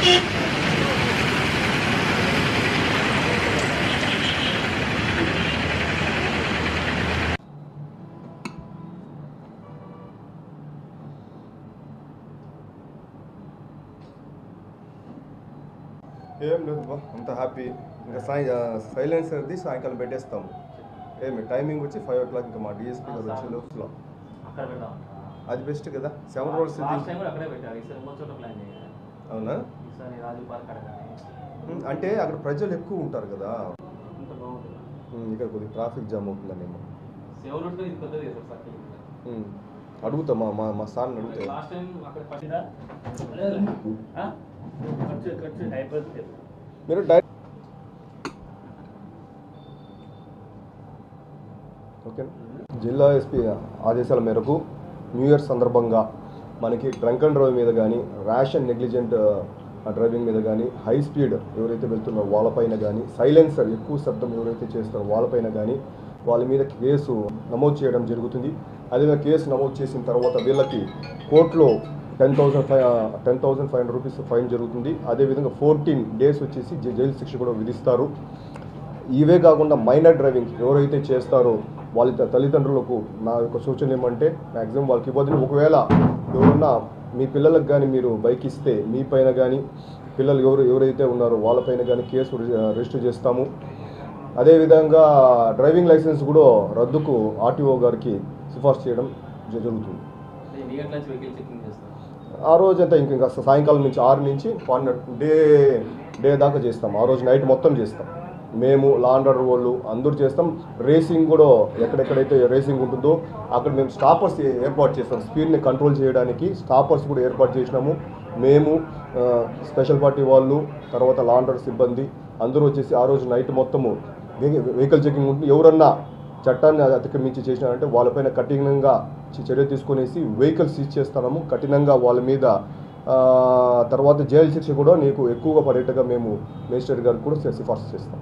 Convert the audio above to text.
ఏం లేదు బా, అంత హ్యాపీ. ఇంకా సైలెన్సర్ది సాయంకాలం పెట్టేస్తాము. ఏమి టైమింగ్ వచ్చి 5 o'clock. ఇంకా మా డిఎస్పీ గారు వచ్చే లోపల అది బెస్ట్ కదా. 7 roads అవునా? అంటే అక్కడ ప్రజలు ఎక్కువ ఉంటారు కదా, ఇక్కడ కొద్దిగా ట్రాఫిక్ జామ్ అవుతుందనేమో. అడుగుతా మా సార్ని అడుగుతా. మీరు ఓకే. జిల్లా ఎస్పీ ఆదేశాల మేరకు న్యూ ఇయర్ సందర్భంగా మనకి డ్రంక్ అండ్ డ్రైవ్ మీద కానీ, ర్యాష్ అండ్ నెగ్లిజెంట్ డ్రైవింగ్ మీద కానీ, హై స్పీడ్ ఎవరైతే వెళ్తున్నారో వాళ్ళపైన కానీ, సైలెన్సర్ ఎక్కువ శబ్దం ఎవరైతే చేస్తారో వాళ్ళపైన కానీ వాళ్ళ మీద కేసు నమోదు చేయడం జరుగుతుంది. అదేవిధంగా కేసు నమోదు చేసిన తర్వాత వీళ్ళకి కోర్టులో 10,500 రూపీస్ ఫైన్ జరుగుతుంది. అదేవిధంగా 14 days వచ్చేసి జైలు శిక్ష కూడా విధిస్తారు. ఇవే కాకుండా మైనర్ డ్రైవింగ్ ఎవరైతే చేస్తారో వాళ్ళ తల్లిదండ్రులకు నా యొక్క సూచన ఏమంటే మ్యాక్సిమం వాళ్ళకి ఇవ్వదు. ఒకవేళ ఎవరన్నా మీ పిల్లలకు కానీ మీరు బైక్ ఇస్తే మీ పైన కానీ పిల్లలు ఎవరైతే ఉన్నారో వాళ్ళపైన కానీ కేసు రిజిస్టర్ చేస్తాము. అదేవిధంగా డ్రైవింగ్ లైసెన్స్ కూడా రద్దుకు ఆర్టీఓ గారికి సిఫార్సు చేయడం జరుగుతుంది. ఆ రోజంతా ఇంకా సాయంకాలం నుంచి 6 నుంచి 12 డే దాకా చేస్తాం. ఆ రోజు నైట్ మొత్తం చేస్తాం. మేము లా అండ్ ఆర్డర్ వాళ్ళు అందరూ చేస్తాం. రేసింగ్ కూడా ఎక్కడెక్కడైతే రేసింగ్ ఉంటుందో అక్కడ మేము స్టాపర్స్ ఏర్పాటు చేస్తాం. స్పీడ్ని కంట్రోల్ చేయడానికి స్టాపర్స్ కూడా ఏర్పాటు చేసినాము. మేము స్పెషల్ పార్టీ వాళ్ళు, తర్వాత లా అండ్ ఆర్డర్ సిబ్బంది అందరూ వచ్చేసి ఆ రోజు నైట్ మొత్తము వెహికల్ చెకింగ్ ఉంటుంది. ఎవరన్నా చట్టాన్ని అతిక్రమించి చేసినారంటే వాళ్ళపైన కఠినంగా చర్య తీసుకునేసి వెహికల్ సీజ్ చేస్తున్నాము. కఠినంగా వాళ్ళ మీద తర్వాత జైలు శిక్ష కూడా నీకు ఎక్కువగా పడేట్టుగా మేము మేజిస్ట్రేట్ గారికి కూడా సిఫార్సు చేస్తాం.